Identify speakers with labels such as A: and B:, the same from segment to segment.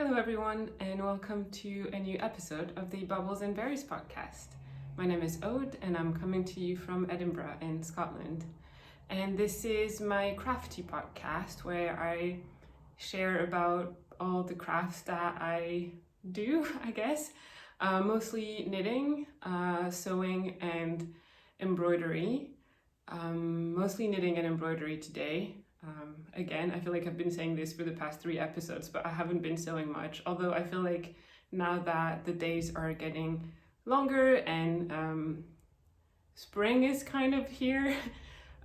A: Hello everyone and welcome to a new episode of the Bobbles and Berries podcast. My name is Ode and I'm coming to you from Edinburgh in Scotland. And this is my crafty podcast where I share about all the crafts that I do, I guess. Mostly knitting, sewing and embroidery. Mostly knitting and embroidery today. Again, I feel like I've been saying this for the past 3 episodes, but I haven't been sewing much. Although I feel like now that the days are getting longer and spring is kind of here,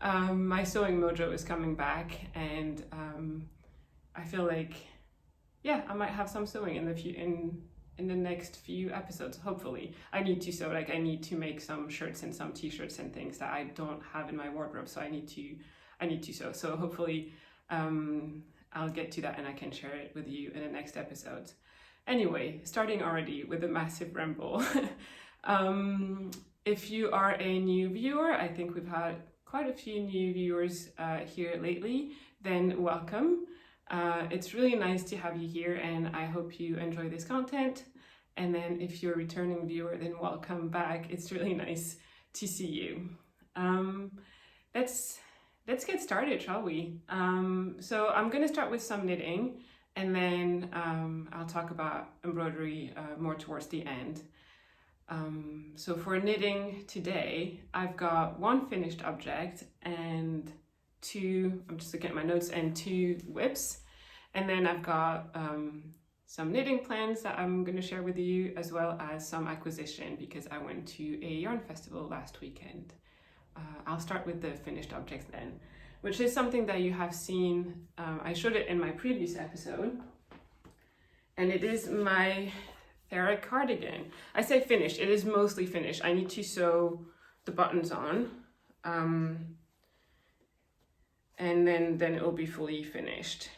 A: my sewing mojo is coming back, and I feel like, yeah, I might have some sewing in the next few episodes. Hopefully, I need to sew. Like I need to make some shirts and some t-shirts and things that I don't have in my wardrobe, so I need to sew. So hopefully I'll get to that and I can share it with you in the next episodes. Anyway, starting already with a massive ramble. If you are a new viewer, I think we've had quite a few new viewers here lately, then welcome. It's really nice to have you here and I hope you enjoy this content. And then if you're a returning viewer, then welcome back. It's really nice to see you. Let's get started, shall we? So I'm going to start with some knitting and then I'll talk about embroidery more towards the end. So for knitting today, I've got 1 finished object and 2, I'm just looking at my notes, and 2 whips. And then I've got some knitting plans that I'm going to share with you, as well as some acquisition because I went to a yarn festival last weekend. I'll start with the finished objects then, which is something that you have seen. I showed it in my previous episode, and it is my Fairag cardigan. I say finished, it is mostly finished. I need to sew the buttons on, and then it will be fully finished.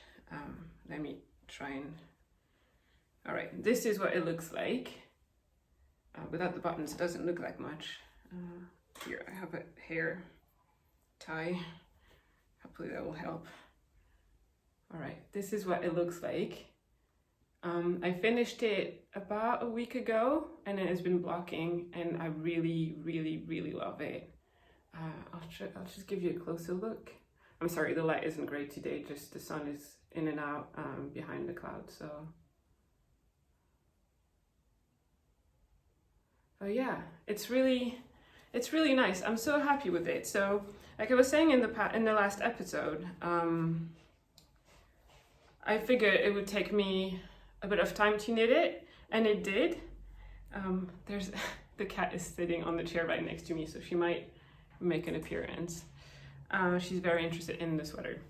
A: Let me try and... All right, this is what it looks like. Without the buttons, it doesn't look like much. Here, I have a hair tie. Hopefully that will help. All right, this is what it looks like. I finished it about a week ago and it has been blocking and I really, really, really love it. I'll just give you a closer look. I'm sorry, the light isn't great today, just the sun is in and out behind the clouds, so. Oh yeah, it's really nice. I'm so happy with it. So, like I was saying in the last episode, I figured it would take me a bit of time to knit it, and it did. There's the cat is sitting on the chair right next to me, so she might make an appearance. She's very interested in the sweater.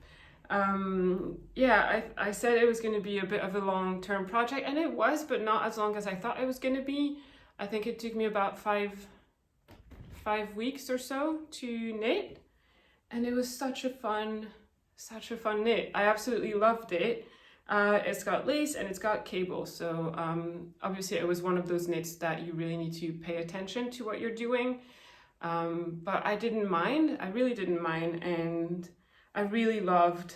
A: Yeah, I said it was going to be a bit of a long-term project, and it was, but not as long as I thought it was going to be. I think it took me about 5 weeks or so to knit, and it was such a fun knit. I absolutely loved it. It's got lace and it's got cable, so obviously it was one of those knits that you really need to pay attention to what you're doing, but I didn't mind. I really didn't mind, and I really loved,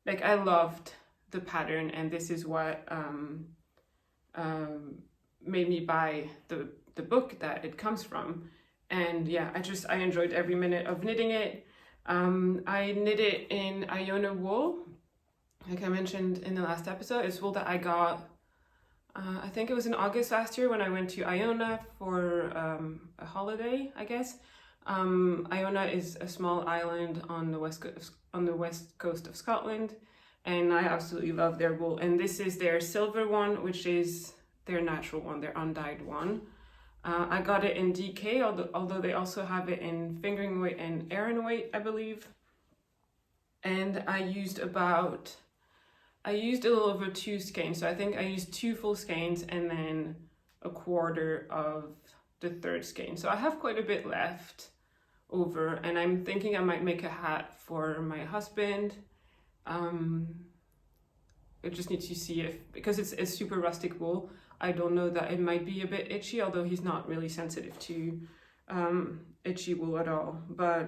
A: like I loved the pattern, and this is what made me buy the book that it comes from. And yeah, I enjoyed every minute of knitting it. I knit it in Iona wool, like I mentioned in the last episode. It's wool that I got, I think it was in August last year when I went to Iona for a holiday, I guess. Iona is a small island on the west coast of Scotland, and I absolutely love their wool. And this is their silver one, which is their natural one, their undyed one. I got it in DK, although they also have it in fingering weight and Aran weight, I believe. And I used a little over 2 skeins. So I think I used 2 full skeins and then a quarter of the 3rd skein. So I have quite a bit left over, and I'm thinking I might make a hat for my husband. I just need to see if, because it's super rustic wool, I don't know that it might be a bit itchy, although he's not really sensitive to itchy wool at all. But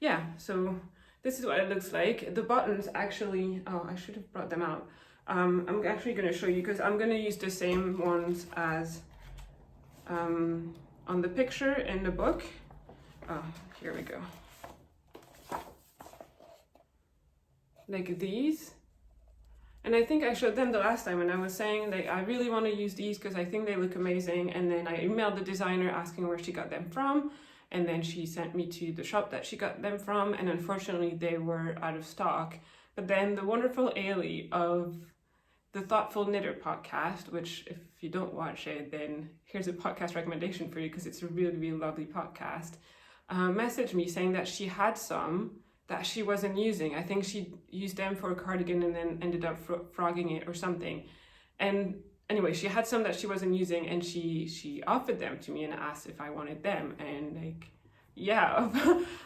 A: yeah, so this is what it looks like. The buttons actually, oh, I should have brought them out. I'm actually going to show you because I'm going to use the same ones as on the picture in the book. Oh, here we go. Like these. And I think I showed them the last time, and I was saying like I really want to use these because I think they look amazing. And then I emailed the designer asking where she got them from, and then she sent me to the shop that she got them from, and unfortunately they were out of stock. But then the wonderful Ailey of the Thoughtful Knitter podcast, which if you don't watch it, then here's a podcast recommendation for you because it's a really, really lovely podcast, messaged me saying that she had some that she wasn't using. I think she used them for a cardigan and then ended up frogging it or something. And anyway, she had some that she wasn't using, and she offered them to me and asked if I wanted them. And like, yeah,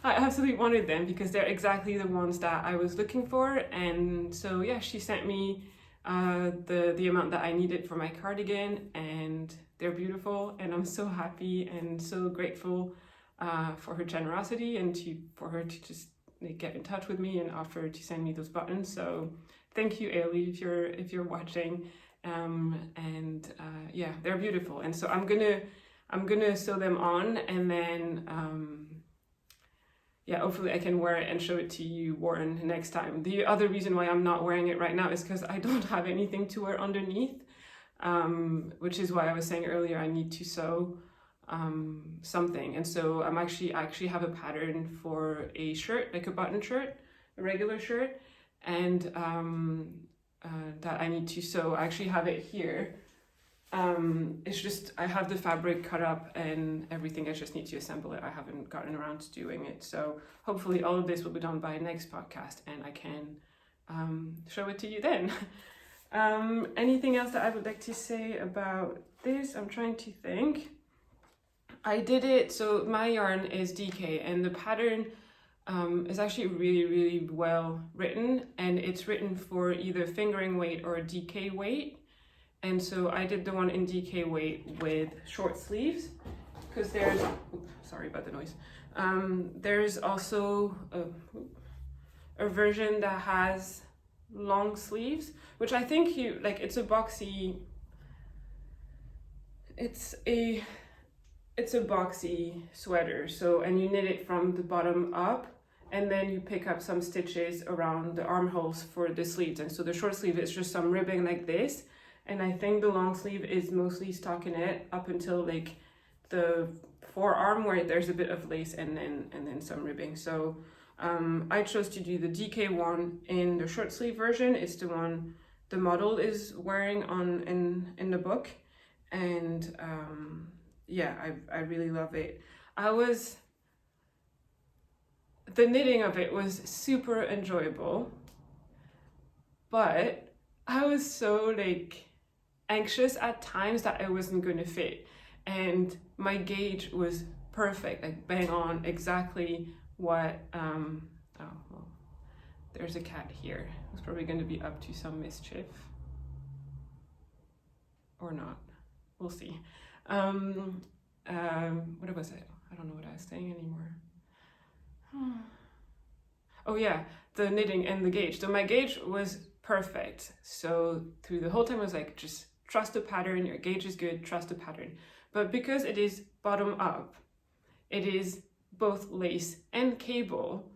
A: I absolutely wanted them because they're exactly the ones that I was looking for. And so yeah, she sent me the amount that I needed for my cardigan, and they're beautiful. And I'm so happy and so grateful for her generosity and for her to just get in touch with me and offer to send me those buttons. So thank you, Ailey, if you're watching. Yeah, they're beautiful. And so I'm gonna sew them on, and then yeah, hopefully I can wear it and show it to you worn next time. The other reason why I'm not wearing it right now is because I don't have anything to wear underneath, which is why I was saying earlier I need to sew something. And so I actually have a pattern for a shirt, like a button shirt, a regular shirt, and that I need to sew. I actually have it here. It's just I have the fabric cut up and everything. I just need to assemble it. I haven't gotten around to doing it, so hopefully all of this will be done by next podcast and I can show it to you then. Anything else that I would like to say about this? I'm trying to think. I did it, so my yarn is DK, and the pattern is actually really, really well written, and it's written for either fingering weight or DK weight. And so I did the one in DK weight with short sleeves because there's, sorry about the noise. There's also a version that has long sleeves, which I think it's a boxy, it's a boxy sweater. So, and you knit it from the bottom up, and then you pick up some stitches around the armholes for the sleeves. And so the short sleeve is just some ribbing like this. And I think the long sleeve is mostly stockinette up until like the forearm where there's a bit of lace and then some ribbing. So I chose to do the DK one in the short sleeve version. It's the one the model is wearing in the book. And yeah, I really love it. The knitting of it was super enjoyable, but I was so like anxious at times that I wasn't going to fit, and my gauge was perfect, like bang on, exactly what oh well, there's a cat here who's probably going to be up to some mischief or not, we'll see. What was it? I don't know what I was saying anymore. Oh yeah, the knitting and the gauge. So my gauge was perfect, so through the whole time I was like, just trust the pattern, your gauge is good, trust the pattern. But because it is bottom up, it is both lace and cable,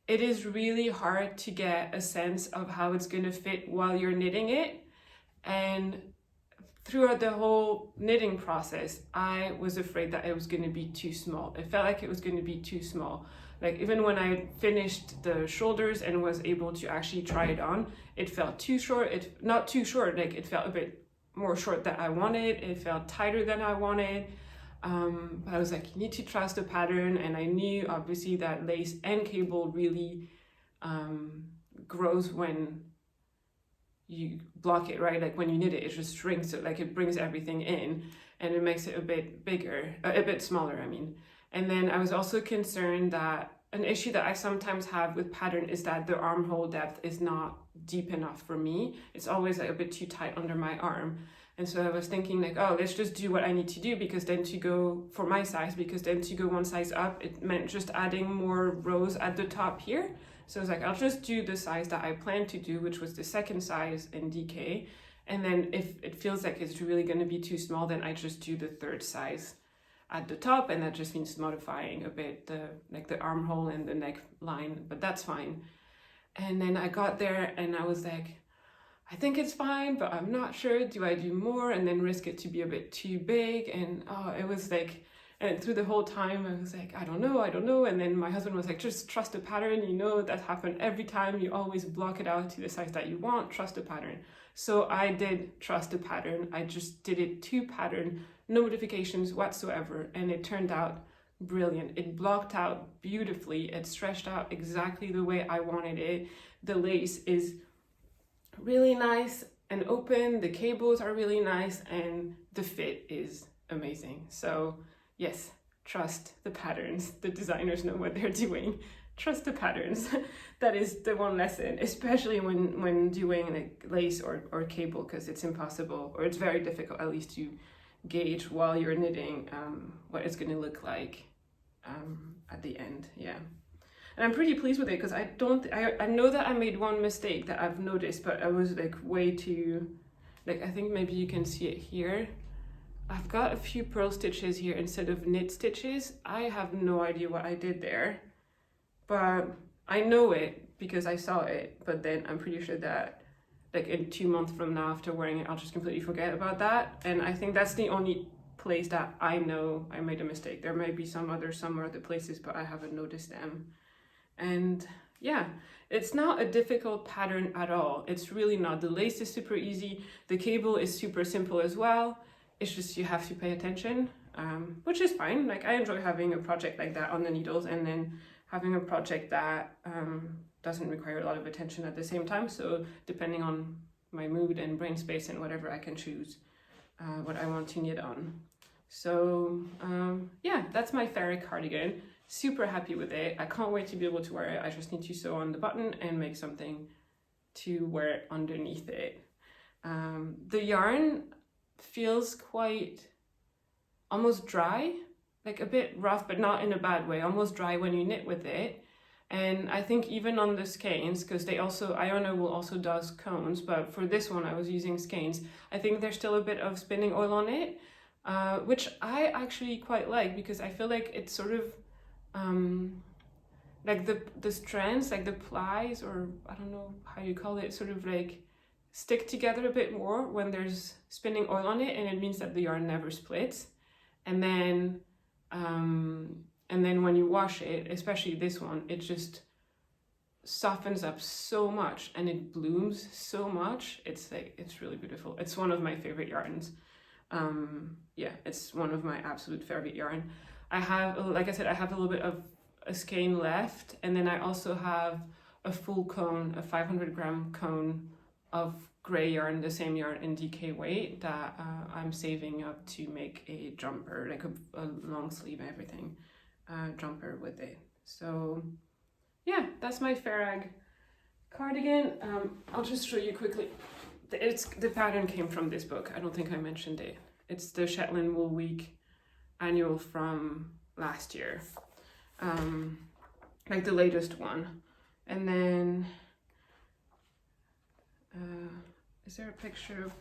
A: it is really hard to get a sense of how it's going to fit while you're knitting it. And throughout the whole knitting process, I was afraid that it was going to be too small. It felt like it was going to be too small. Like even when I finished the shoulders and was able to actually try it on, it felt too short. Not too short, like it felt a bit more short than I wanted. It felt tighter than I wanted. But I was like, you need to trust the pattern. And I knew obviously that lace and cable really grows when you block it, right? Like when you knit it, it just shrinks it, like it brings everything in and it makes it a bit bigger, a bit smaller, I mean. And then I was also concerned that an issue that I sometimes have with pattern is that the armhole depth is not deep enough for me. It's always like a bit too tight under my arm. And so I was thinking like, oh, let's just do what I need to do, because then to go for my size, because then to go one size up, it meant just adding more rows at the top here. So I was like, I'll just do the size that I planned to do, which was the second size in DK. And then if it feels like it's really going to be too small, then I just do the third size at the top, and that just means modifying a bit the armhole and the neckline, but that's fine. And then I got there and I was like, I think it's fine, but I'm not sure. Do I do more and then risk it to be a bit too big? And it was like, and through the whole time I was like, I don't know. And then my husband was like, just trust the pattern. You know, that happened every time. You always block it out to the size that you want. Trust the pattern. So I did trust the pattern. I just did it to pattern, no modifications whatsoever. And it turned out brilliant. It blocked out beautifully. It stretched out exactly the way I wanted it. The lace is really nice and open. The cables are really nice and the fit is amazing. So yes, trust the patterns. The designers know what they're doing. Trust the patterns. That is the one lesson, especially when doing like lace or cable, because it's impossible, or it's very difficult at least to gauge while you're knitting what it's going to look like at the end. Yeah. And I'm pretty pleased with it, because I know that I made one mistake that I've noticed, but I was like way too, like, I think maybe you can see it here. I've got a few purl stitches here instead of knit stitches. I have no idea what I did there, but I know it because I saw it, but then I'm pretty sure that like in 2 months from now after wearing it, I'll just completely forget about that. And I think that's the only place that I know I made a mistake. There may be some other places, but I haven't noticed them. And yeah, it's not a difficult pattern at all. It's really not. The lace is super easy. The cable is super simple as well. It's just you have to pay attention, which is fine. Like, I enjoy having a project like that on the needles, and then having a project that doesn't require a lot of attention at the same time. So depending on my mood and brain space and whatever, I can choose what I want to knit on. So yeah, that's my Fairag cardigan. Super happy with it. I can't wait to be able to wear it. I just need to sew on the button and make something to wear underneath it. The yarn feels quite almost dry, like a bit rough, but not in a bad way, almost dry when you knit with it. And I think even on the skeins, because Iona will also does cones, but for this one I was using skeins, I think there's still a bit of spinning oil on it, which I actually quite like, because I feel like it's sort of like the strands, like the plies, or I don't know how you call it, sort of like stick together a bit more when there's spinning oil on it, and it means that the yarn never splits. And then when you wash it, especially this one, it just softens up so much and it blooms so much. It's really beautiful. It's one of my favorite yarns. Yeah, it's one of my absolute favorite yarn. I have, like I said, I have a little bit of a skein left, and then I also have a full cone, a 500 gram cone of gray yarn, the same yarn in DK weight, that I'm saving up to make a jumper, like a long sleeve and everything, jumper with it. So yeah, that's my Fairag cardigan. I'll just show you quickly. The pattern came from this book. I don't think I mentioned it. It's the Shetland Wool Week annual from last year, like the latest one. And then is there a picture of,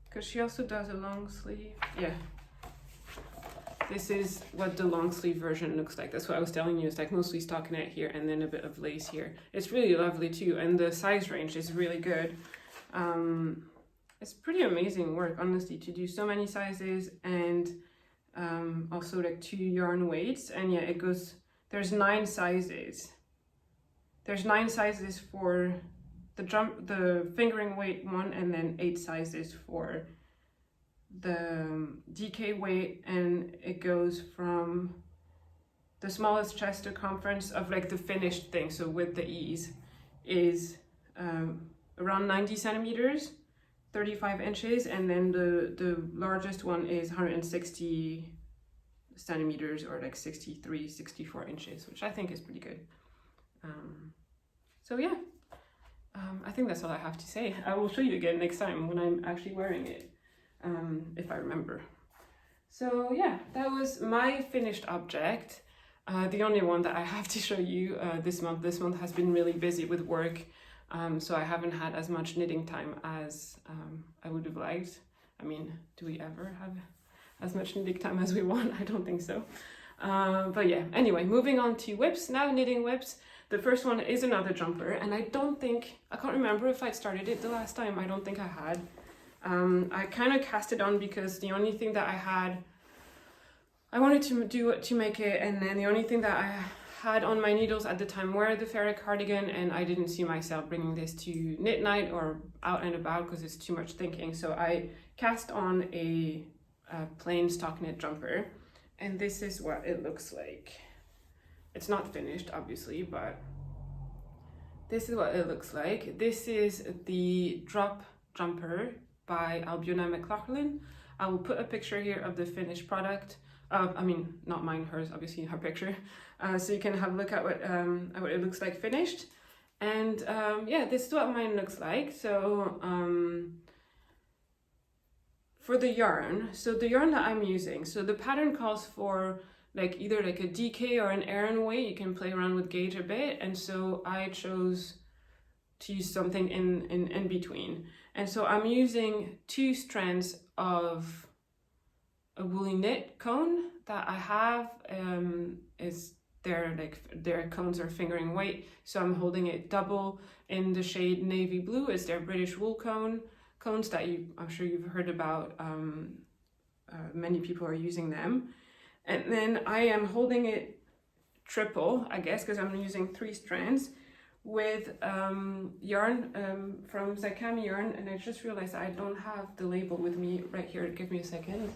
A: because she also does a long sleeve. Yeah, this is what the long sleeve version looks like. That's what I was telling you. It's like mostly stockinette here and then a bit of lace here. It's really lovely too, and the size range is really good. It's pretty amazing work, honestly, to do so many sizes, and also like 2 yarn weights. And yeah, it goes, there's 9 sizes. There's 9 sizes for the fingering weight one, and then 8 sizes for the DK weight, and it goes from the smallest chest circumference of like the finished thing, so with the ease, is around 90 centimeters, 35 inches, and then the largest one is 160 centimeters, or like 63, 64 inches, which I think is pretty good. So yeah, I think that's all I have to say. I will show you again next time when I'm actually wearing it, if I remember. So yeah, that was my finished object. The only one that I have to show you this month has been really busy with work, so I haven't had as much knitting time as I would have liked. I mean, do we ever have as much knitting time as we want? I don't think so. But yeah, anyway, moving on to whips now, knitting whips. The first one is another jumper, and I can't remember if I'd started it the last time. I don't think I had. I kind of cast it on because the only thing that I wanted to make it, and then the only thing that I had on my needles at the time were the Fairag cardigan, and I didn't see myself bringing this to knit night or out and about because it's too much thinking. So I cast on a plain stock knit jumper, and this is what it looks like. It's not finished, obviously, but this is what it looks like. This is the Dropp jumper by Albiona McLaughlin. I will put a picture here of the finished product. I mean, not mine, hers, obviously her picture. So you can have a look at what it looks like finished. And yeah, this is what mine looks like. So for the yarn, so the yarn that I'm using, so the pattern calls for like either like a DK or an Aran weight. You can play around with gauge a bit, and so I chose to use something in between. And so I'm using 2 strands of a woolly knit cone that I have. Their cones are fingering weight, so I'm holding it double in the shade navy blue. It's their British wool cones that I'm sure you've heard about. Many people are using them. And then I am holding it triple, I guess, because I'm using 3 strands with yarn from Zakami Yarn, and I just realized I don't have the label with me right here. Give me a second.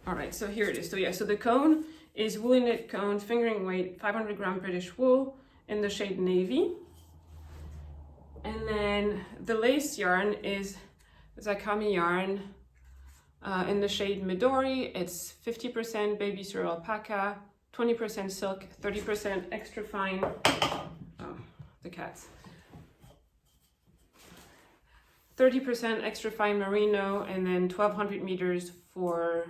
A: All right, so here it is. So yeah, so the cone is woolly knit cone, fingering weight, 500 gram British wool in the shade navy. And then the lace yarn is Zakami Yarn in the shade Midori. It's 50% baby Sura alpaca, 20% silk, 30% extra fine, the cats. 30% extra fine merino, and then 1200 meters for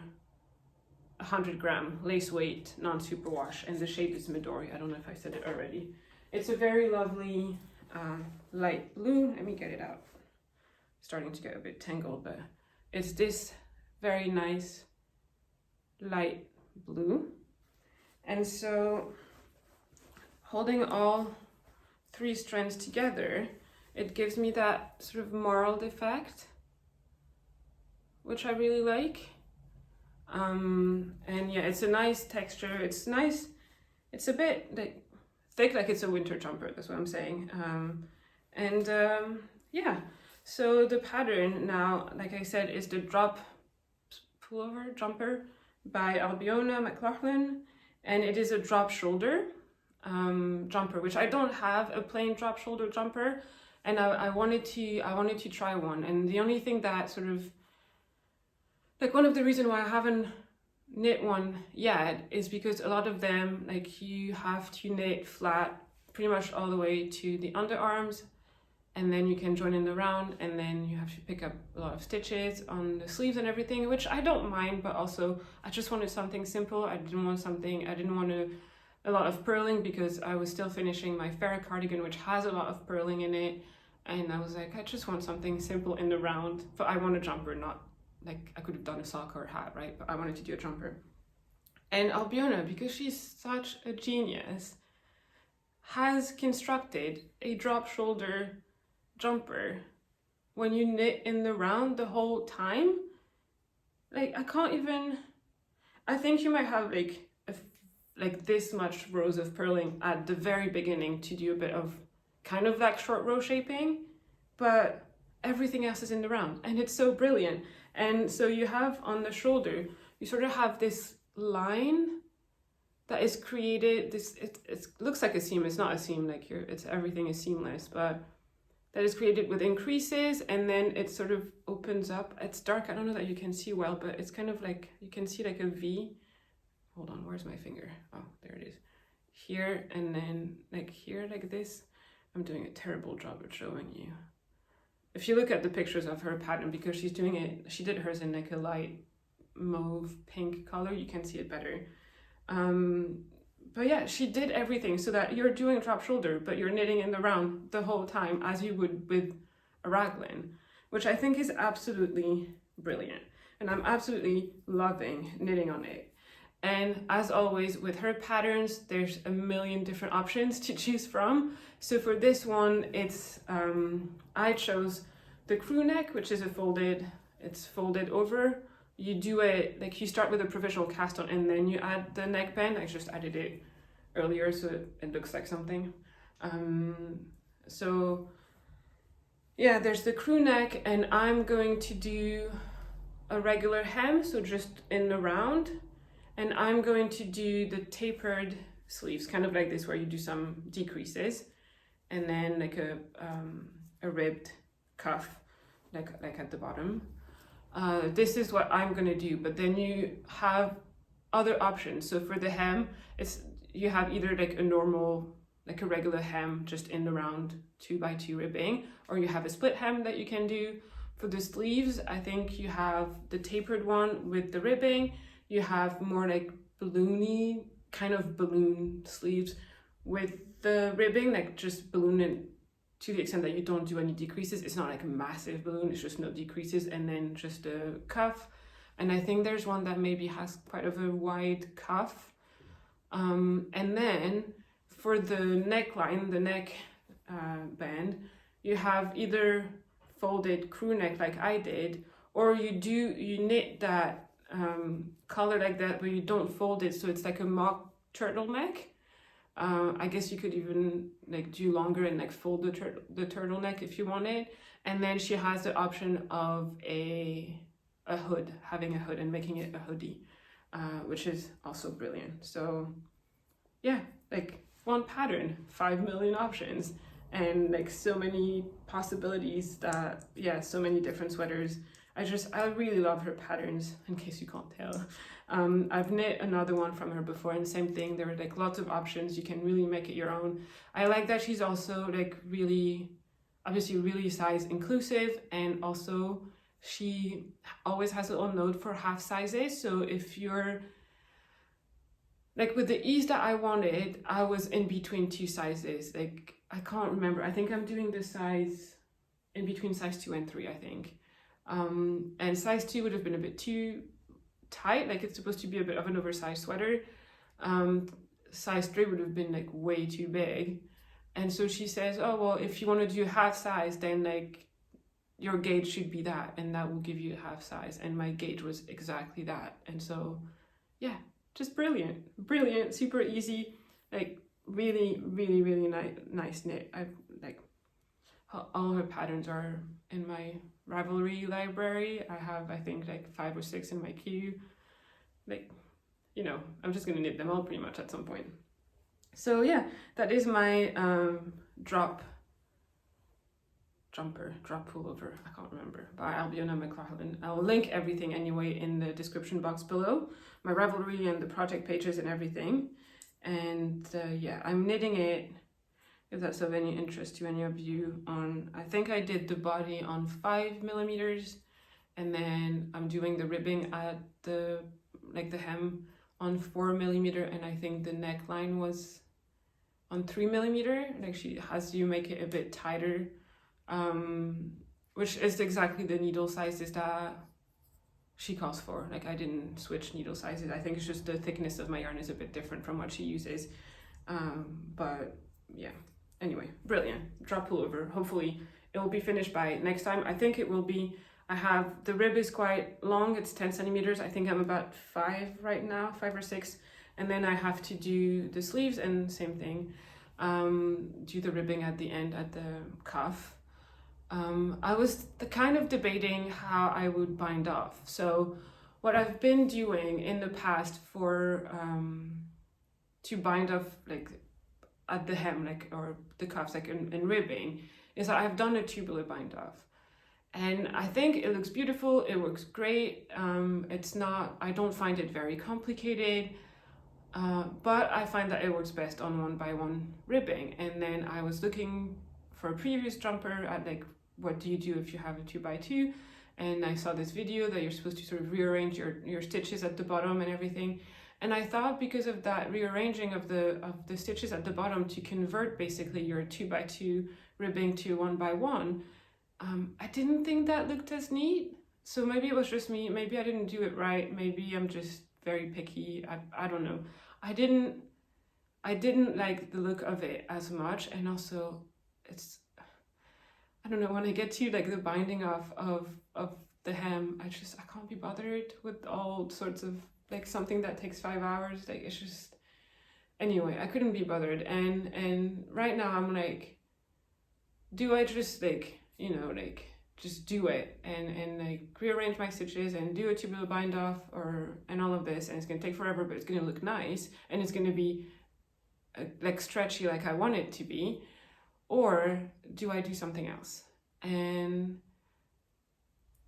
A: 100 gram lace weight, non-superwash, and the shade is Midori. I don't know if I said it already. It's a very lovely light blue. Let me get it out. Starting to get a bit tangled, but it's this very nice light blue. And so holding all 3 strands together, it gives me that sort of marled effect, which I really like. And yeah, it's a nice texture. It's nice. It's a bit like thick, like it's a winter jumper. That's what I'm saying. Yeah. So the pattern now, like I said, is the Dropp pullover jumper by Albiona McLaughlin, and it is a drop shoulder jumper, which I don't have a plain drop shoulder jumper, and I wanted to try one. And the only thing that sort of like one of the reasons why I haven't knit one yet is because a lot of them, like, you have to knit flat pretty much all the way to the underarms, and then you can join in the round, and then you have to pick up a lot of stitches on the sleeves and everything, which I don't mind, but also I just wanted something simple. I didn't want a lot of purling, because I was still finishing my Fairag cardigan, which has a lot of purling in it, and I was like, I just want something simple in the round, but I want a jumper, not like I could have done a sock or a hat, right? But I wanted to do a jumper. And Albiona, because she's such a genius, has constructed a drop shoulder jumper when you knit in the round the whole time. Like, I think you might have like this much rows of purling at the very beginning to do a bit of kind of like short row shaping, but everything else is in the round, and it's so brilliant. And so you have on the shoulder, you sort of have this line that is created, it looks like a seam. It's not a seam, like everything is seamless, but that is created with increases, and then it sort of opens up. It's dark, I don't know that you can see well, but it's kind of like, you can see like a V. Hold on, where's my finger? Oh, there it is. Here, and then like here, like this. I'm doing a terrible job at showing you. If you look at the pictures of her pattern, because she did hers in like a light mauve pink color, you can see it better. But yeah, she did everything so that you're doing drop shoulder, but you're knitting in the round the whole time as you would with a raglan, which I think is absolutely brilliant. And I'm absolutely loving knitting on it. And as always with her patterns, there's a million different options to choose from. So for this one, it's I chose the crew neck, which is it's folded over. You do it, like you start with a provisional cast on and then you add the neckband. I just added it earlier so it looks like something. So yeah, there's the crew neck, and I'm going to do a regular hem, so just in the round. And I'm going to do the tapered sleeves, kind of like this, where you do some decreases, and then like a ribbed cuff, like at the bottom. This is what I'm gonna do, but then you have other options. So for the hem, you have either like a normal, like a regular hem, just in the round 2x2 ribbing, or you have a split hem that you can do. For the sleeves, I think you have the tapered one with the ribbing. You have more like balloony, kind of balloon sleeves with the ribbing, like just balloon it to the extent that you don't do any decreases. It's not like a massive balloon, it's just no decreases, and then just a cuff. And I think there's one that maybe has quite of a wide cuff. And then for the neckline, the neck band, you have either folded crew neck like I did, or you knit that color like that, but you don't fold it, so it's like a mock turtleneck. I guess you could even like do longer and like fold the turtleneck if you wanted. And then she has the option of a hood, having a hood and making it a hoodie, which is also brilliant. So yeah, like one pattern, 5 million options, and like so many possibilities that, yeah, so many different sweaters. I really love her patterns, in case you can't tell. I've knit another one from her before, and same thing, there are like lots of options, you can really make it your own. I like that she's also like really, obviously really size inclusive, and also she always has a little note for half sizes. So if you're, like with the ease that I wanted, I was in between two sizes. Like, I can't remember, I think I'm doing the size in between size 2 and 3, I think. And size 2 would have been a bit too tight, like it's supposed to be a bit of an oversized sweater. Size 3 would have been like way too big. And so she says, oh, well, if you want to do half size, then like your gauge should be that, and that will give you half size. And my gauge was exactly that. And so, yeah, just brilliant, super easy, like really, really, really nice knit. I've like, all her patterns are in my Ravelry library. I have, I think, like 5 or 6 in my queue. Like, you know, I'm just gonna knit them all pretty much at some point. So yeah, that is my drop pullover. I can't remember, by Albiona McLaughlin. I'll link everything anyway in the description box below, my Ravelry and the project pages and everything. And yeah, I'm knitting it, if that's of any interest to any of you, on, I think I did the body on 5mm, and then I'm doing the ribbing at the, like the hem on 4mm, and I think the neckline was on 3mm. Like she has you make it a bit tighter, which is exactly the needle sizes that she calls for. Like I didn't switch needle sizes. I think it's just the thickness of my yarn is a bit different from what she uses. But yeah. Anyway, brilliant. Drop pullover. Hopefully it will be finished by next time. I think it will be. I have, the rib is quite long, it's 10cm. I think I'm about 5 right now, 5 or 6. And then I have to do the sleeves, and same thing, do the ribbing at the end at the cuff. I was kind of debating how I would bind off. So what I've been doing in the past for to bind off like at the hem, like, or the cuffs, like in ribbing, is that I've done a tubular bind off, and I think it looks beautiful, it works great. It's not, I don't find it very complicated, but I find that it works best on 1x1 ribbing. And then I was looking for a previous jumper at like, what do you do if you have a 2x2? and I saw this video that you're supposed to sort of rearrange your stitches at the bottom and everything. And I thought because of that rearranging of the stitches at the bottom to convert basically your 2x2 ribbing to 1x1, I didn't think that looked as neat. So maybe it was just me, maybe I didn't do it right, maybe I'm just very picky, I don't know. I didn't like the look of it as much, and also it's, I don't know, when I get to like the binding of the hem, I can't be bothered with all sorts of like something that takes 5 hours. Like it's just, anyway, I couldn't be bothered. And right now I'm like, do I just like, you know, like just do it and like rearrange my stitches and do a tubular bind off and all of this, and it's gonna take forever, but it's gonna look nice and it's gonna be like stretchy like I want it to be, or do I do something else? And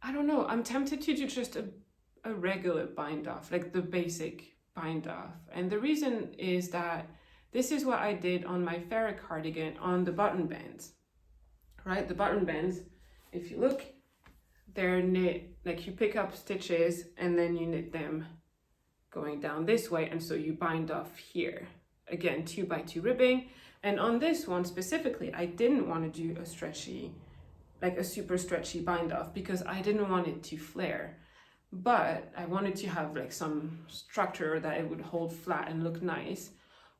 A: I don't know, I'm tempted to do just a regular bind off, like the basic bind off. And the reason is that this is what I did on my Fairag cardigan on the button bands, right? The button bands, if you look, they're knit, like you pick up stitches and then you knit them going down this way, and so you bind off here. Again, 2x2 ribbing. And on this one specifically, I didn't want to do a stretchy, like a super stretchy bind off, because I didn't want it to flare. But I wanted to have like some structure that it would hold flat and look nice.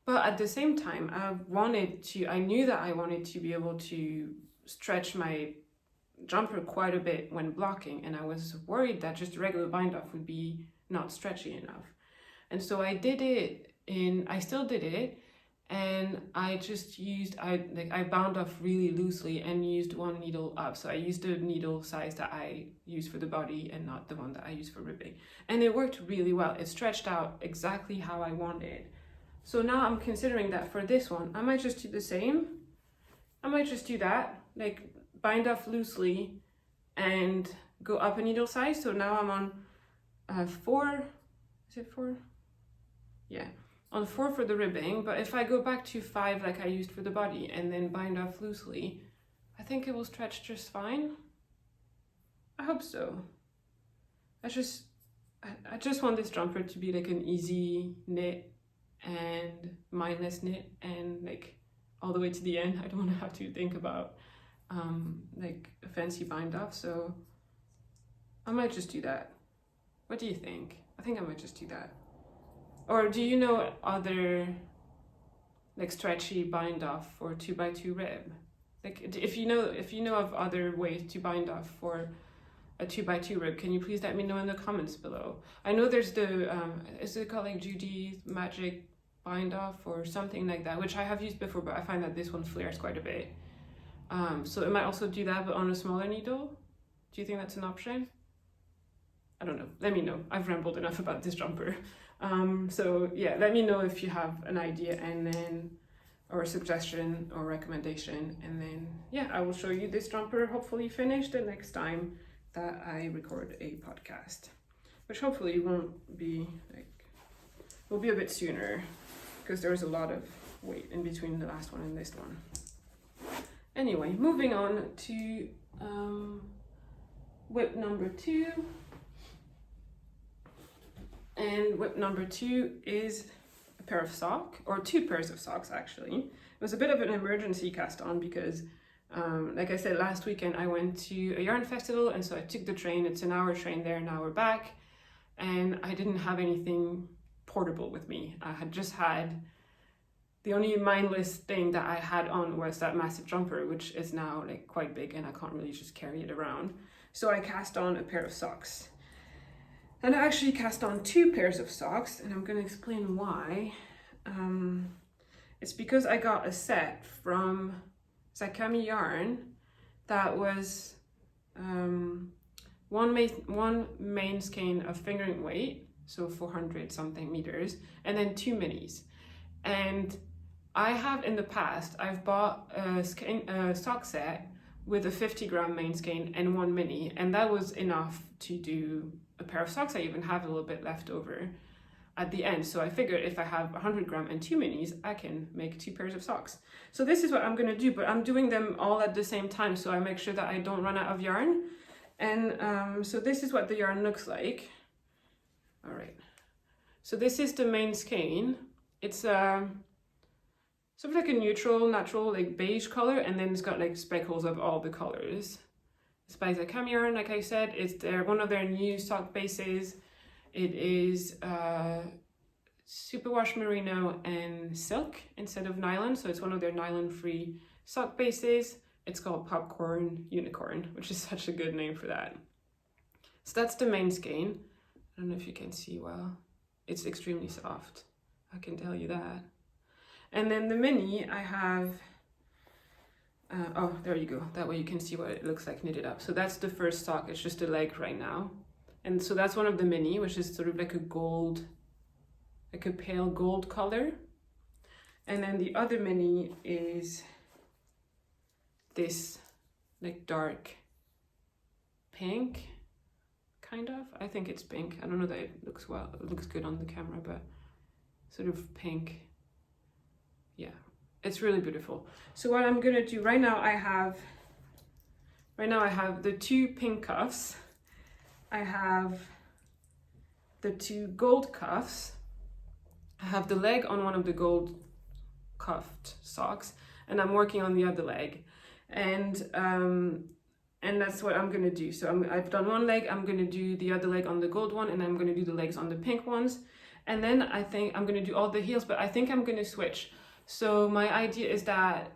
A: But at the same time, I knew that I wanted to be able to stretch my jumper quite a bit when blocking, and I was worried that just a regular bind off would be not stretchy enough. And so I still did it, and I just used, I bound off really loosely and used one needle up. So I used the needle size that I use for the body and not the one that I use for ribbing. And it worked really well. It stretched out exactly how I wanted. So now I'm considering that for this one, I might just do the same. I might just do that, like bind off loosely and go up a needle size. So now I'm on 4, is it 4? Yeah, on 4 for the ribbing. But if I go back to 5 like I used for the body and then bind off loosely, I think it will stretch just fine. I hope so. I just want this jumper to be like an easy knit and mindless knit, and like all the way to the end. I don't want to have to think about like a fancy bind off, so I might just do that. What do you think? I think I might just do that. Or do you know other like stretchy bind off for 2x2 rib? Like if you know of other ways to bind off for a 2x2 rib, can you please let me know in the comments below? I know there's the is it called like Judy's Magic bind off or something like that, which I have used before, but I find that this one flares quite a bit. So it might also do that, but on a smaller needle. Do you think that's an option? I don't know. Let me know. I've rambled enough about this jumper. So yeah, let me know if you have an idea, and then, or a suggestion or recommendation, and then yeah, I will show you this jumper hopefully finished the next time that I record a podcast, which hopefully won't be like, will be a bit sooner, because there was a lot of wait in between the last one and this one. Anyway, moving on to whip number 2. And whip number 2 is a pair of socks, or 2 pairs of socks actually. It was a bit of an emergency cast on because like I said, last weekend I went to a yarn festival, and so I took the train. It's an hour train there, an hour back, and I didn't have anything portable with me. I had just had, the only mindless thing that I had on was that massive jumper, which is now like quite big and I can't really just carry it around. So I cast on a pair of socks. And I actually cast on 2 pairs of socks, and I'm going to explain why. It's because I got a set from Zakami Yarn that was one main skein of fingering weight, so 400 something meters, and then 2 minis. And I have in the past, I've bought a sock set with a 50-gram main skein and 1 mini, and that was enough to do a pair of socks. I even have a little bit left over at the end, so I figured if I have 100-gram and 2 minis, I can make 2 pairs of socks. So this is what I'm going to do, but I'm doing them all at the same time, so I make sure that I don't run out of yarn. And so this is what the yarn looks like. All right, so this is the main skein. It's sort of like a neutral, natural, like beige color, and then it's got like speckles of all the colors. It's by the Cam yarn, like I said. It's one of their new sock bases. It is superwash merino and silk instead of nylon, so it's one of their nylon-free sock bases. It's called Popcorn Unicorn, which is such a good name for that. So that's the main skein. I don't know if you can see well. It's extremely soft, I can tell you that. And then the mini, I have, oh, there you go. That way you can see what it looks like knitted up. So that's the first sock, it's just a leg right now. And so that's one of the mini, which is sort of like a gold, like a pale gold color. And then the other mini is this like dark pink, kind of. I think it's pink. I don't know that it looks well, it looks good on the camera, but sort of pink. Yeah, it's really beautiful. So what I'm gonna do right now, I have the two pink cuffs. I have the two gold cuffs. I have the leg on one of the gold cuffed socks, and I'm working on the other leg. And that's what I'm gonna do. So I've done one leg, I'm gonna do the other leg on the gold one, and I'm gonna do the legs on the pink ones. And then I think I'm gonna do all the heels, but I think I'm gonna switch. So my idea is that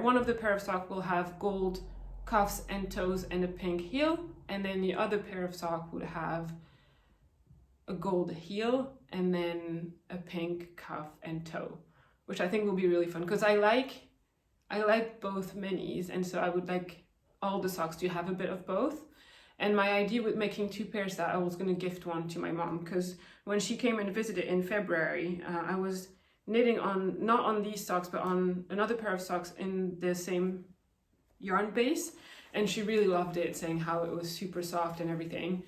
A: one of the pair of socks will have gold cuffs and toes and a pink heel, and then the other pair of socks would have a gold heel and then a pink cuff and toe, which I think will be really fun because I like both minis, and so I would like all the socks to have a bit of both. And my idea with making two pairs, that I was going to gift one to my mom, because when she came and visited in February, I was knitting on, not on these socks, but on another pair of socks in the same yarn base, and she really loved it, saying how it was super soft and everything.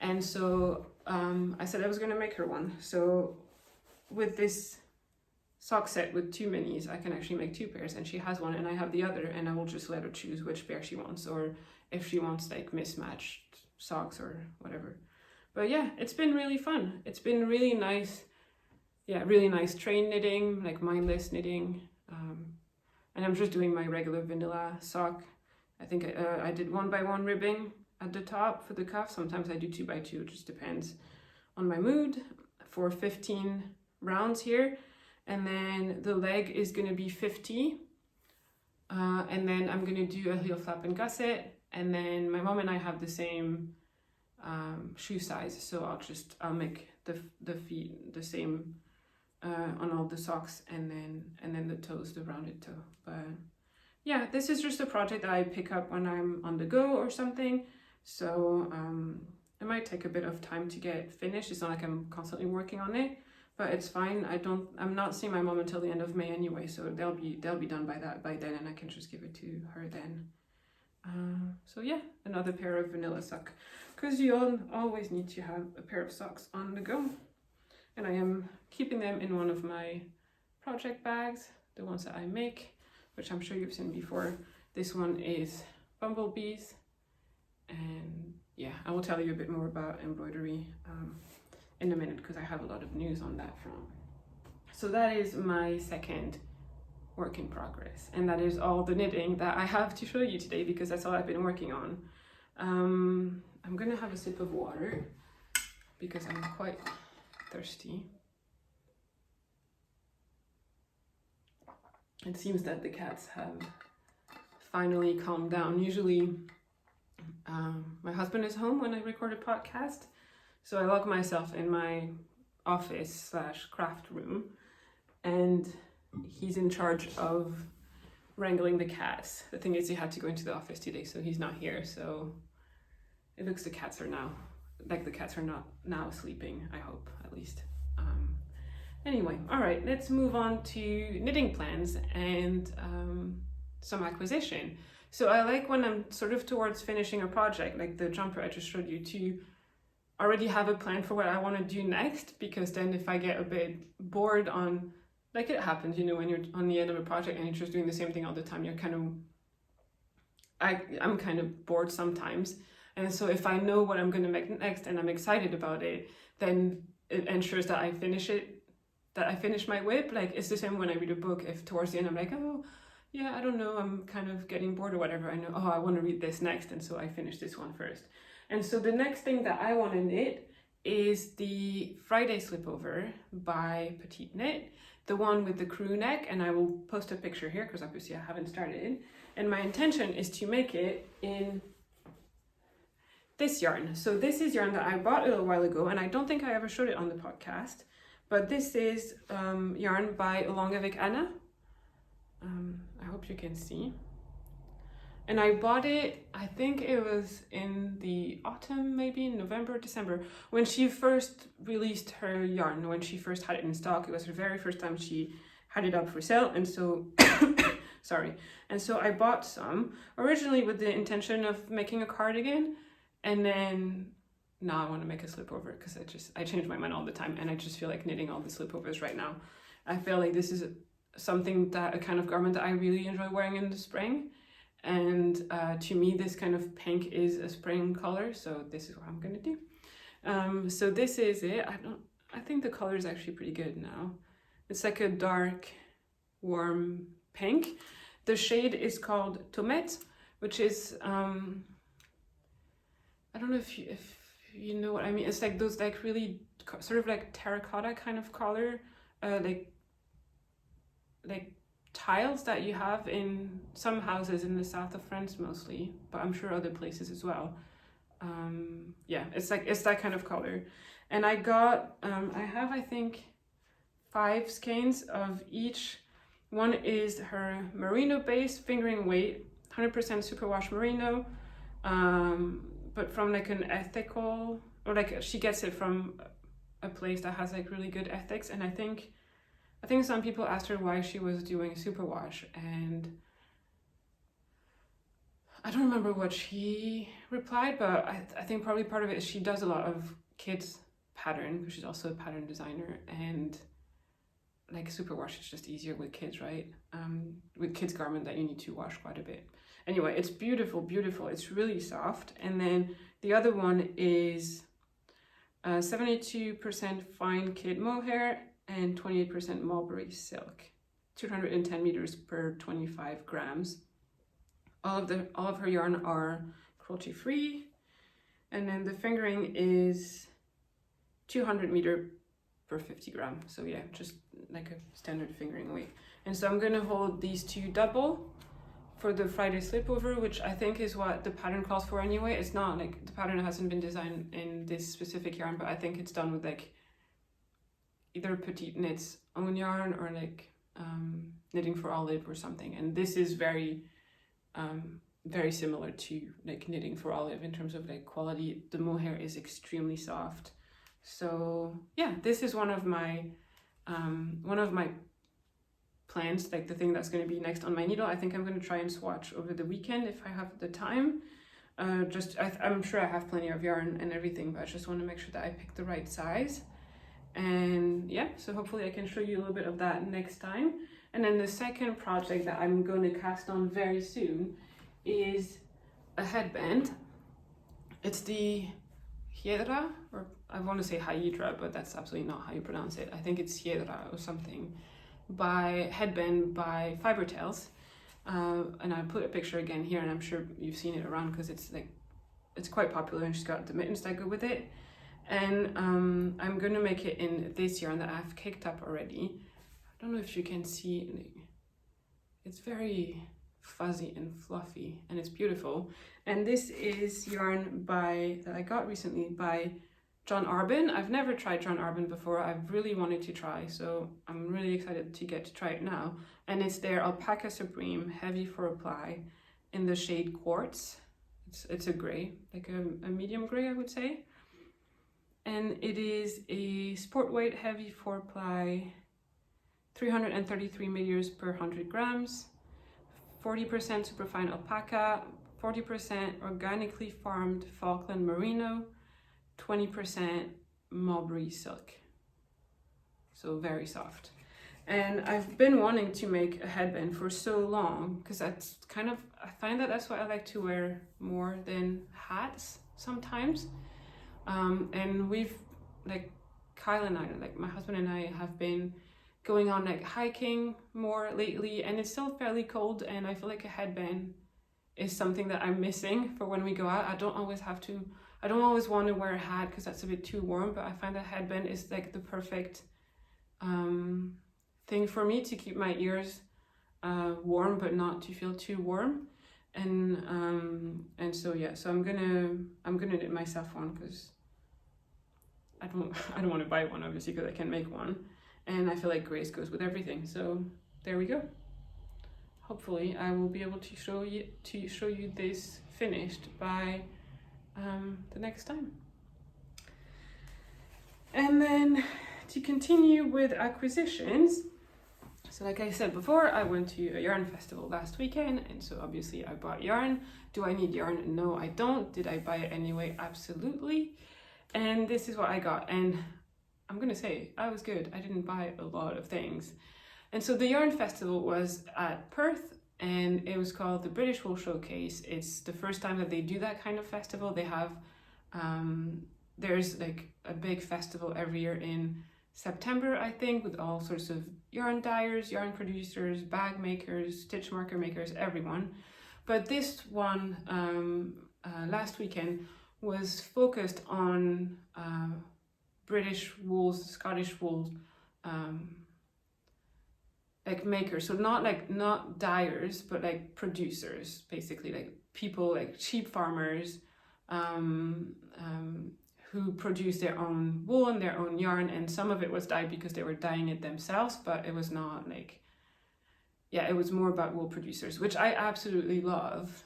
A: And so I said I was going to make her one. So with this sock set with two minis, I can actually make two pairs, and she has one and I have the other, and I will just let her choose which pair she wants, or if she wants like mismatched socks or whatever. But yeah, it's been really fun. It's been really nice. Yeah, really nice train knitting, like mindless knitting. And I'm just doing my regular vanilla sock. I think I did 1x1 ribbing at the top for the cuff. Sometimes I do 2x2, it just depends on my mood, for 15 rounds here. And then the leg is gonna be 50. And then I'm gonna do a heel flap and gusset. And then my mom and I have the same shoe size, so I'll make the feet the same on all the socks, and then the toes, the rounded toe. But yeah, this is just a project that I pick up when I'm on the go or something. So it might take a bit of time to get finished. It's not like I'm constantly working on it, but it's fine. I'm not seeing my mom until the end of May anyway, so they'll be done by then, and I can just give it to her then. So yeah, another pair of vanilla sock, because you always need to have a pair of socks on the go. And I am keeping them in one of my project bags, the ones that I make, which I'm sure you've seen before. This one is bumblebees, and yeah, I will tell you a bit more about embroidery in a minute, because I have a lot of news on that front. So that is my second work in progress, and that is all the knitting that I have to show you today, because that's all I've been working on. I'm gonna have a sip of water because I'm quite thirsty. It seems that the cats have finally calmed down. Usually my husband is home when I record a podcast, so I lock myself in my office / craft room, and he's in charge of wrangling the cats. The thing is, he had to go into the office today, so he's not here. So it looks the cats are not now sleeping, I hope, at least. Anyway, all right, let's move on to knitting plans and some acquisition. So I like when I'm sort of towards finishing a project, like the jumper I just showed you, to already have a plan for what I want to do next, because then if I get a bit bored on, like it happens, you know, when you're on the end of a project and you're just doing the same thing all the time, you're I'm kind of bored sometimes. And so if I know what I'm going to make next and I'm excited about it, then it ensures that I finish my whip. Like, it's the same when I read a book. If towards the end I'm like, oh yeah, I don't know, I'm kind of getting bored or whatever, I know, oh, I want to read this next, and so I finish this one first. And so the next thing that I want to knit is the Friday Slipover by Petite Knit, the one with the crew neck, and I will post a picture here because obviously I haven't started. And my intention is to make it in this yarn. So this is yarn that I bought a little while ago, and I don't think I ever showed it on the podcast, but this is yarn by Along Avec Anna. I hope you can see. And I bought it, I think it was in the autumn, maybe in November, December, when she first released her yarn, when she first had it in stock. It was her very first time she had it up for sale, and so, sorry. And so I bought some, originally with the intention of making a cardigan, and then now I want to make a slipover because I change my mind all the time, and I just feel like knitting all the slipovers right now. I feel like this is a kind of garment that I really enjoy wearing in the spring. And to me, this kind of pink is a spring color, so this is what I'm gonna do. So this is it. I think the color is actually pretty good now. It's like a dark, warm pink. The shade is called Tomette, which is I don't know if you know what I mean. It's like those like really sort of like terracotta kind of color, like tiles that you have in some houses in the south of France mostly, but I'm sure other places as well. Yeah, it's that kind of color. And I got I have, I think, 5 skeins of each. One is her merino base fingering weight, 100% superwash merino, but from like an ethical, or like she gets it from a place that has like really good ethics. And I think some people asked her why she was doing superwash, and I don't remember what she replied, but I think probably part of it is she does a lot of kids pattern, because she's also a pattern designer, and like superwash is just easier with kids, right? With kids garment that you need to wash quite a bit. Anyway, it's beautiful, beautiful. It's really soft. And then the other one is 72% fine kid mohair and 28% mulberry silk, 210 meters per 25 grams. All of her yarn are cruelty free, and then the fingering is 200 meter per 50 gram. So yeah, just like a standard fingering weight. And so I'm gonna hold these 2 double for the Friday slipover, which I think is what the pattern calls for anyway. It's not like the pattern hasn't been designed in this specific yarn, but I think it's done with like either Petite Knit's own yarn or like Knitting for Olive or something. And this is very similar to like Knitting for Olive in terms of like quality. The mohair is extremely soft. So yeah, this is one of my plans, like the thing that's going to be next on my needle. I think I'm going to try and swatch over the weekend if I have the time. I'm sure I have plenty of yarn and everything, but I just want to make sure that I pick the right size. And yeah, so hopefully I can show you a little bit of that next time. And then the second project that I'm going to cast on very soon is a headband. It's the Hiedra, or I want to say Hydra, but that's absolutely not how you pronounce it. I think it's Hiedra or something, headband by Fiber Tales. And I put a picture again here, and I'm sure you've seen it around because it's quite popular, and she's got the mittens that go with it. And I'm gonna make it in this yarn that I've caked up already. I don't know if you can see, it's very fuzzy and fluffy, and it's beautiful. And this is yarn that I got recently by John Arbin. I've never tried John Arbin before. I've really wanted to try, so I'm really excited to get to try it now. And it's their Alpaca Supreme Heavy for Apply in the shade Quartz. It's a gray, like a medium gray, I would say. And it is a sport weight heavy 4-ply, 333 meters per 100 grams, 40% superfine alpaca, 40% organically farmed Falkland merino, 20% mulberry silk. So very soft. And I've been wanting to make a headband for so long, because that's kind of, I find that that's what I like to wear more than hats sometimes. And we've, like, Kyle and I, like my husband and I, have been going on like hiking more lately, and it's still fairly cold, and I feel like a headband is something that I'm missing for when we go out. I don't always want to wear a hat because that's a bit too warm, but I find that headband is like the perfect thing for me to keep my ears warm but not to feel too warm. And so yeah, so I'm gonna knit myself one, because I don't want to buy one, obviously, because I can make one, and I feel like grace goes with everything. So there we go. Hopefully I will be able to show you this finished by the next time. And then to continue with acquisitions, so like I said before, I went to a yarn festival last weekend, and so obviously I bought yarn. Do I need yarn? No, I don't. Did I buy it anyway? Absolutely. And this is what I got, and I'm gonna say I was good. I didn't buy a lot of things. And so the yarn festival was at Perth, and it was called the British Wool Showcase. It's the first time that they do that kind of festival. They have there's like a big festival every year in September, I think, with all sorts of yarn dyers, yarn producers, bag makers, stitch marker makers, everyone. But this one last weekend was focused on British wools, Scottish wools, like makers. So not dyers, but like producers, basically, like people, like sheep farmers, who produce their own wool and their own yarn, and some of it was dyed because they were dyeing it themselves, but it was not like, yeah, it was more about wool producers, which I absolutely love.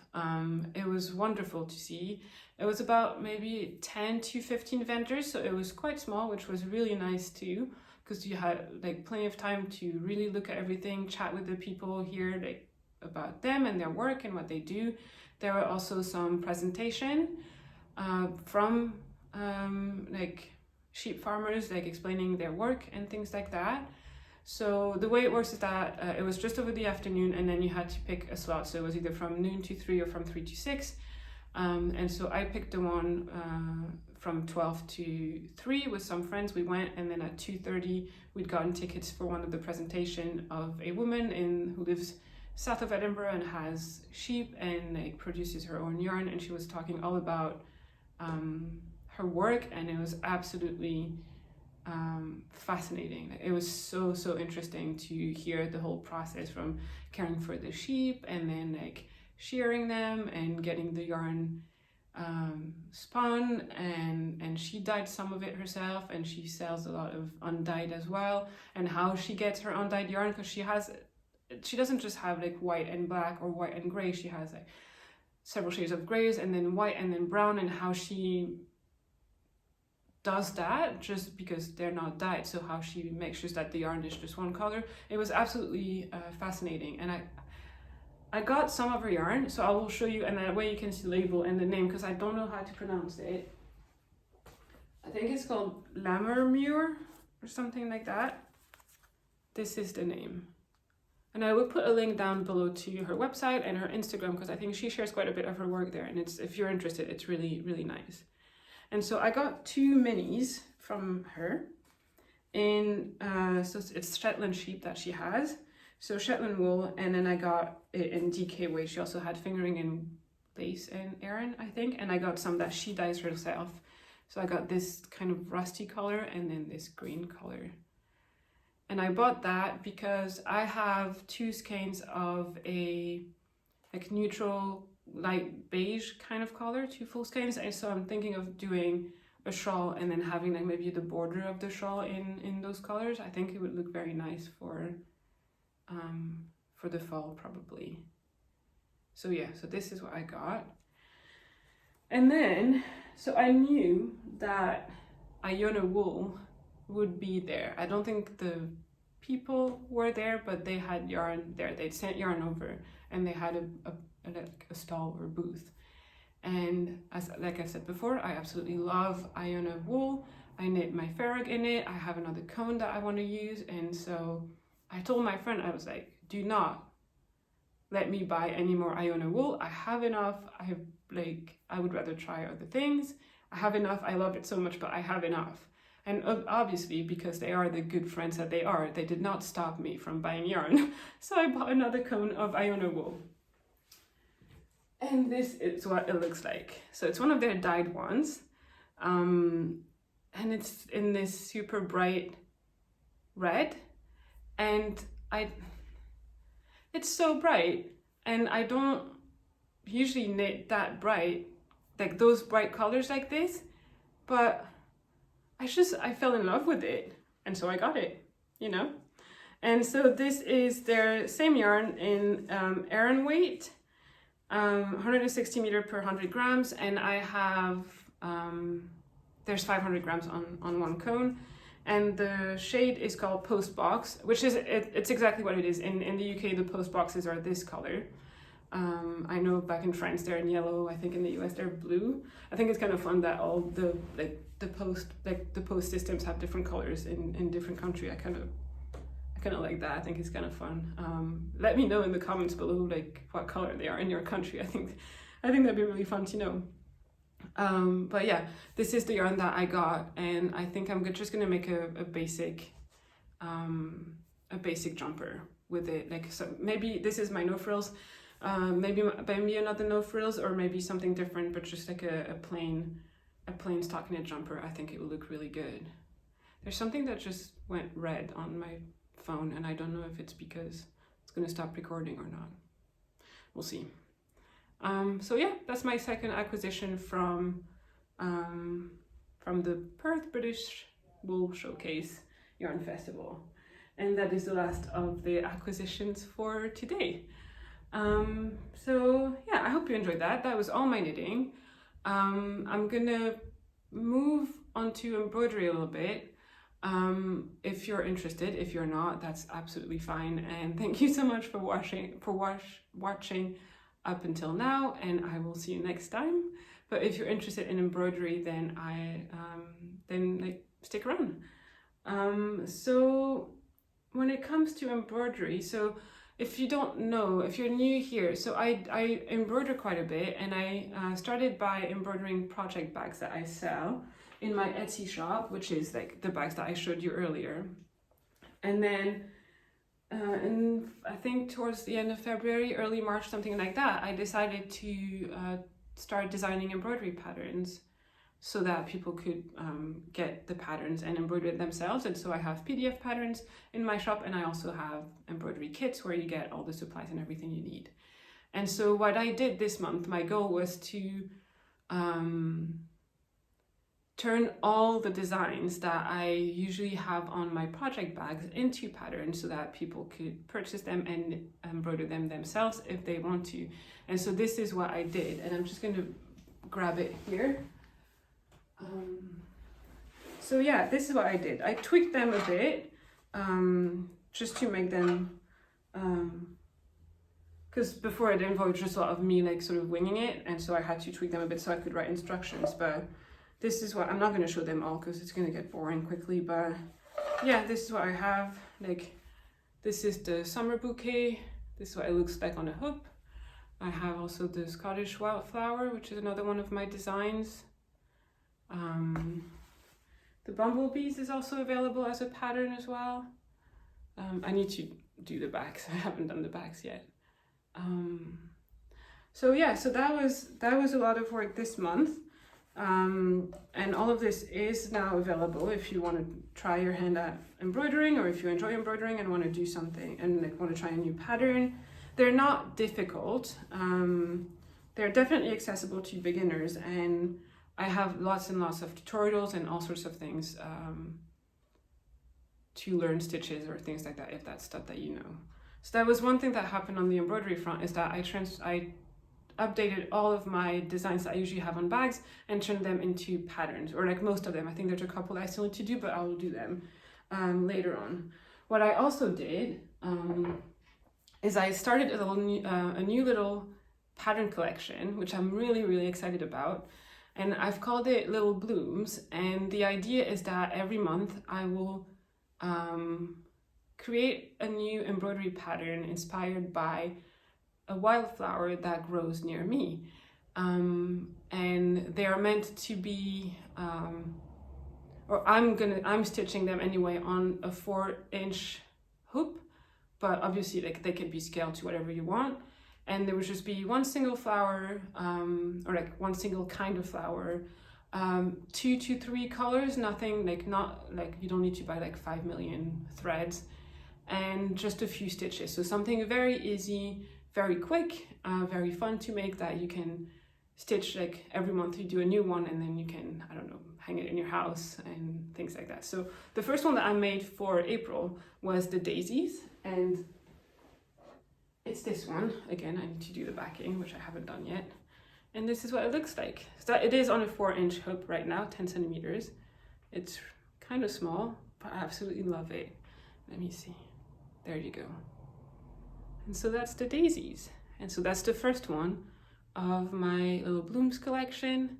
A: It was wonderful to see. It was about maybe 10 to 15 vendors, so it was quite small, which was really nice too, because you had like plenty of time to really look at everything, chat with the people, hear like about them and their work and what they do. There were also some presentation from like sheep farmers, like explaining their work and things like that. So the way it works is that it was just over the afternoon, and then you had to pick a slot. So it was either from noon to 3 or from 3 to 6. And so I picked the one from 12 to 3 with some friends. We went, and then at 2:30 we'd gotten tickets for one of the presentation of a woman who lives south of Edinburgh and has sheep and like produces her own yarn, and she was talking all about her work, and it was absolutely fascinating. It was so interesting to hear the whole process from caring for the sheep and then like shearing them and getting the yarn spun, and she dyed some of it herself, and she sells a lot of undyed as well, and how she gets her undyed yarn, because she doesn't just have like white and black or white and gray. She has like several shades of grays and then white and then brown, and how she does that just because they're not dyed, so how she makes sure that the yarn is just one color. It was absolutely fascinating, and I got some of her yarn, so I will show you, and that way you can see the label and the name, because I don't know how to pronounce it. I think it's called Lammermuir or something like that. This is the name. And I will put a link down below to her website and her Instagram, because I think she shares quite a bbit of her work there, and it's, if you're interested, it's really, really nice. And so I got 2 minis from her, and so it's Shetland sheep that she has, so Shetland wool, and then I got it in DK weight. She also had fingering in lace and Aran, I think, and I got some that she dyes herself. So I got this kind of rusty color and then this green color. And I bought that because I have 2 skeins of a like neutral light beige kind of color, 2 full skeins, and so I'm thinking of doing a shawl and then having like maybe the border of the shawl in those colors. I think it would look very nice for the fall probably. So yeah, so this is what I got. And then, so I knew that Iona wool would be there. I don't think the people were there, but they had yarn there. They'd sent yarn over, and they had a stall or booth. And like I said before, I absolutely love Iona wool. I knit my Fairag in it. I have another cone that I want to use, and so I told my friend, I was like, do not let me buy any more Iona wool. I have enough. I would rather try other things. I have enough. I love it so much, but I have enough. And obviously, because they are the good friends that they are, they did not stop me from buying yarn. So I bought another cone of Iona wool. And this is what it looks like. So it's one of their dyed ones. And it's in this super bright red. And it's so bright. And I don't usually knit that bright, like those bright colors like this. But I fell in love with it, and so I got it, you know. And so this is their same yarn in Aran weight, 160 meter per 100 grams, and I have there's 500 grams on one cone, and the shade is called Postbox, which is it's exactly what it is. In the UK, the Postboxes are this color. I know back in France they're in yellow. I think in the US they're blue. I think it's kind of fun that all the post systems have different colors in different countries. I kind of like that. I think it's kind of fun. Let me know in the comments below like what color they are in your country. I think that'd be really fun to know. But yeah, this is the yarn that I got, and I think I'm just gonna make a basic jumper with it. Like, so maybe this is my no frills. Maybe another no frills, or maybe something different, but just like a plain stockinette jumper. I think it will look really good. There's something that just went red on my phone, and I don't know if it's because it's gonna stop recording or not. We'll see. So yeah, that's my second acquisition from the Perth British Wool Showcase Yarn Festival, and that is the last of the acquisitions for today. So yeah, I hope you enjoyed that. That was all my knitting. I'm gonna move on to embroidery a little bit. If you're interested. If you're not, that's absolutely fine. And thank you so much for watching up until now, and I will see you next time. But if you're interested in embroidery, then stick around. So when it comes to embroidery, so if you don't know, if you're new here, so I embroider quite a bit, and I started by embroidering project bags that I sell in my Etsy shop, which is like the bags that I showed you earlier. And then I think towards the end of February, early March, something like that, I decided to start designing embroidery patterns so that people could get the patterns and embroider it themselves. And so I have PDF patterns in my shop, and I also have embroidery kits where you get all the supplies and everything you need. And so what I did this month, my goal was to turn all the designs that I usually have on my project bags into patterns so that people could purchase them and embroider them themselves if they want to. And so this is what I did, and I'm just going to grab it here. So yeah, this is what I did. I tweaked them a bit just to make them, because before I didn't embroider, just a lot of me like sort of winging it, and so I had to tweak them a bit so I could write instructions. But this is what, I'm not going to show them all because it's going to get boring quickly, but yeah, this is what I have. Like, this is the summer bouquet. This is what it looks like on a hoop. I have also the Scottish wildflower, which is another one of my designs. The bumblebees is also available as a pattern as well. I need to do the backs. I haven't done the backs yet. So yeah, so that was a lot of work this month. And all of this is now available if you want to try your hand at embroidering, or if you enjoy embroidering and want to do something and like want to try a new pattern. They're not difficult. They're definitely accessible to beginners, and I have lots and lots of tutorials and all sorts of things to learn stitches or things like that, if that's stuff that you know. So that was one thing that happened on the embroidery front, is that I updated all of my designs that I usually have on bags and turned them into patterns, or like most of them. I think there's a couple that I still need to do, but I will do them later on. What I also did is I started a new little pattern collection, which I'm really, really excited about. And I've called it Little Blooms. And the idea is that every month I will create a new embroidery pattern inspired by a wildflower that grows near me. And they are meant to be, or I'm stitching them anyway on a 4-inch hoop, but obviously like they can be scaled to whatever you want. And there would just be one single flower, or like one single kind of flower, 2 to 3 colors, nothing like, not like, you don't need to buy like 5 million threads, and just a few stitches. So something very easy, very quick, very fun to make, that you can stitch like every month. You do a new one, and then you can, I don't know, hang it in your house and things like that. So the first one that I made for April was the daisies, and it's this one. Again, I need to do the backing, which I haven't done yet. And this is what it looks like. So it is on a 4-inch hoop right now, 10 centimeters. It's kind of small, but I absolutely love it. Let me see. There you go. And so that's the daisies. And so that's the first one of my little blooms collection.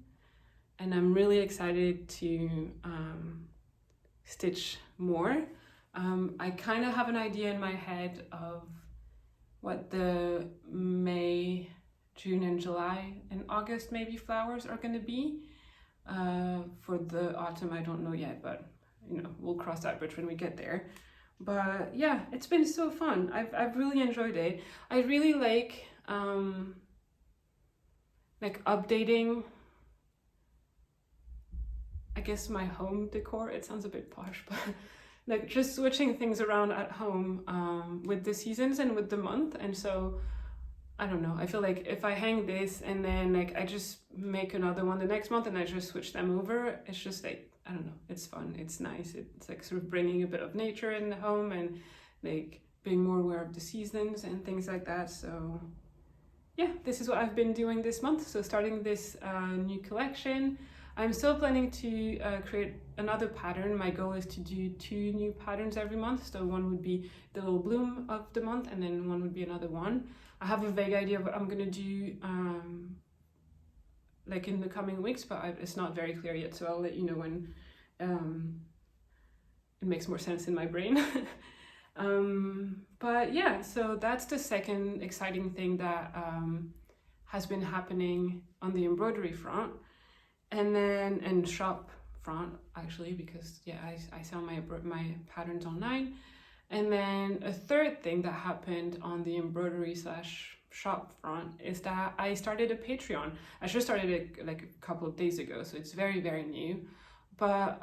A: And I'm really excited to stitch more. I kind of have an idea in my head of what the May, June and July and August maybe flowers are going to be. For the autumn, I don't know yet, but you know, we'll cross that bridge when we get there. But yeah, it's been so fun. I've really enjoyed it. I really like updating, I guess, my home decor. It sounds a bit posh, but like just switching things around at home with the seasons and with the month. And so I don't know, I feel like if I hang this and then like I just make another one the next month and I just switch them over, it's just like, I don't know, it's fun, it's nice. It's like sort of bringing a bit of nature in the home and like being more aware of the seasons and things like that. So yeah, this is what I've been doing this month. So starting this new collection. I'm still planning to create another pattern. My goal is to do 2 new patterns every month. So one would be the little bloom of the month, and then one would be another one. I have a vague idea of what I'm gonna do like in the coming weeks, but it's not very clear yet. So I'll let you know when it makes more sense in my brain. But yeah, so that's the second exciting thing that has been happening on the embroidery front. And then, and shop front actually, because yeah, I sell my patterns online. And then a third thing that happened on the embroidery / shop front is that I started a Patreon. I just started it like a couple of days ago, so it's very, very new. But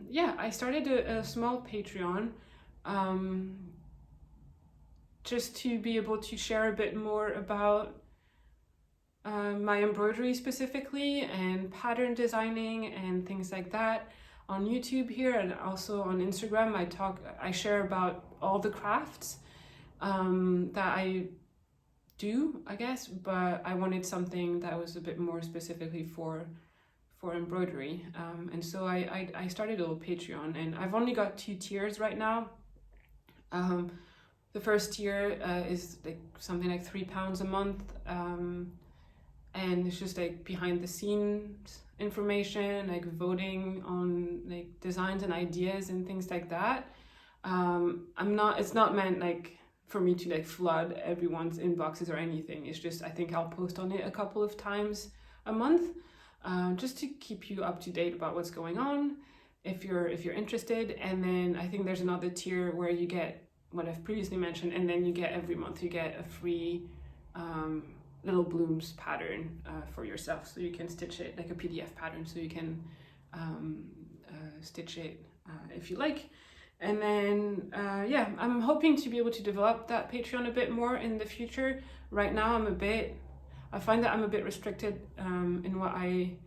A: yeah, I started a small Patreon just to be able to share a bit more about my embroidery specifically, and pattern designing and things like that on YouTube here, and also on Instagram. I share about all the crafts that I do, I guess, but I wanted something that was a bit more specifically for embroidery. And so I started a little Patreon, and I've only got 2 tiers right now. The first tier is like something like £3 a month. And it's just like behind the scenes information, like voting on like designs and ideas and things like that. It's not meant like for me to like flood everyone's inboxes or anything. It's just, I think I'll post on it a couple of times a month, just to keep you up to date about what's going on if you're interested. And then I think there's another tier where you get what I've previously mentioned, and then you get every month you get a free little blooms pattern for yourself, so you can stitch it like a PDF pattern, so you can stitch it if you like. And then yeah, I'm hoping to be able to develop that Patreon a bit more in the future. Right now I find that I'm a bit restricted in what I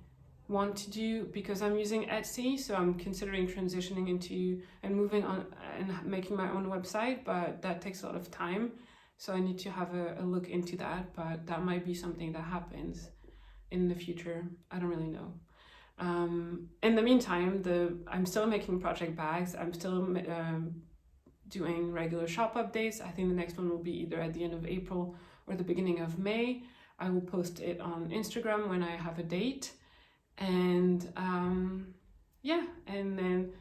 A: want to do, because I'm using Etsy, so I'm considering transitioning into and moving on and making my own website, but that takes a lot of time. So I need to have a look into that, but that might be something that happens in the future. I don't really know. In the meantime, I'm still making project bags. I'm still doing regular shop updates. I think the next one will be either at the end of April or the beginning of May. I will post it on Instagram when I have a date. And yeah, and then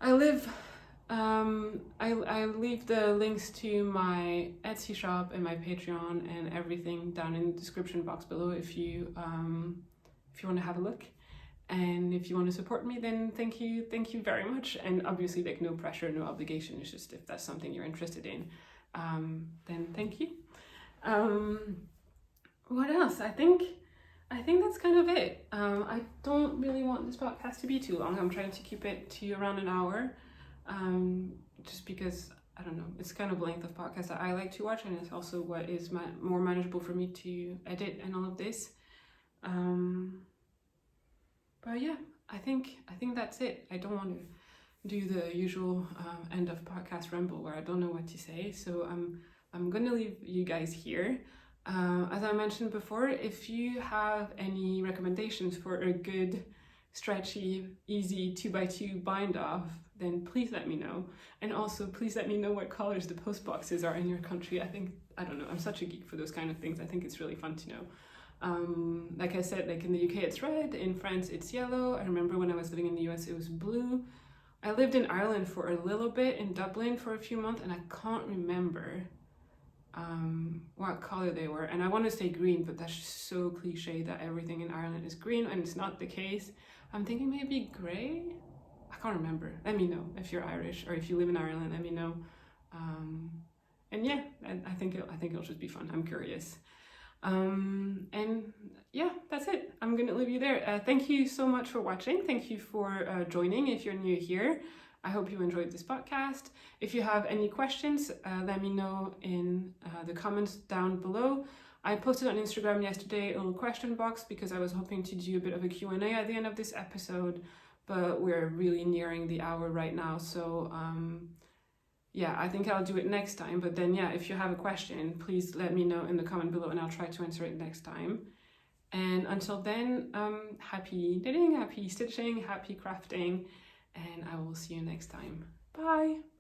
A: I live I leave the links to my Etsy shop and my Patreon and everything down in the description box below if you want to have a look. And if you want to support me, then thank you very much. And obviously, like, no pressure, no obligation. It's just if that's something you're interested in, then thank you. What else? I think that's kind of it. I don't really want this podcast to be too long. I'm trying to keep it to around an hour, just because, I don't know, it's kind of the length of podcast that I like to watch, and it's also what is more manageable for me to edit and all of this. But yeah, I think that's it. I don't want to do the usual end of podcast ramble where I don't know what to say, so I'm gonna leave you guys here. As I mentioned before, if you have any recommendations for a good, stretchy, easy 2x2 bind off, then please let me know. And also, please let me know what colors the post boxes are in your country. I don't know, I'm such a geek for those kind of things. I think it's really fun to know. Like I said, like in the UK it's red, in France it's yellow. I remember when I was living in the US it was blue. I lived in Ireland for a little bit, in Dublin for a few months, and I can't remember what color they were. And I want to say green, but that's just so cliche that everything in Ireland is green, and it's not the case. I'm thinking maybe grey? I can't remember. Let me know if you're Irish or if you live in Ireland, let me know. And yeah, I think it'll just be fun. I'm curious. And yeah, that's it. I'm gonna leave you there. Thank you so much for watching. Thank you for joining if you're new here. I hope you enjoyed this podcast. If you have any questions, let me know in the comments down below. I posted on Instagram yesterday a little question box because I was hoping to do a bit of a Q&A at the end of this episode, but we're really nearing the hour right now, so yeah, I think I'll do it next time. But then, yeah, if you have a question, please let me know in the comment below and I'll try to answer it next time. And until then, happy knitting, happy stitching, happy crafting, and I will see you next time. Bye!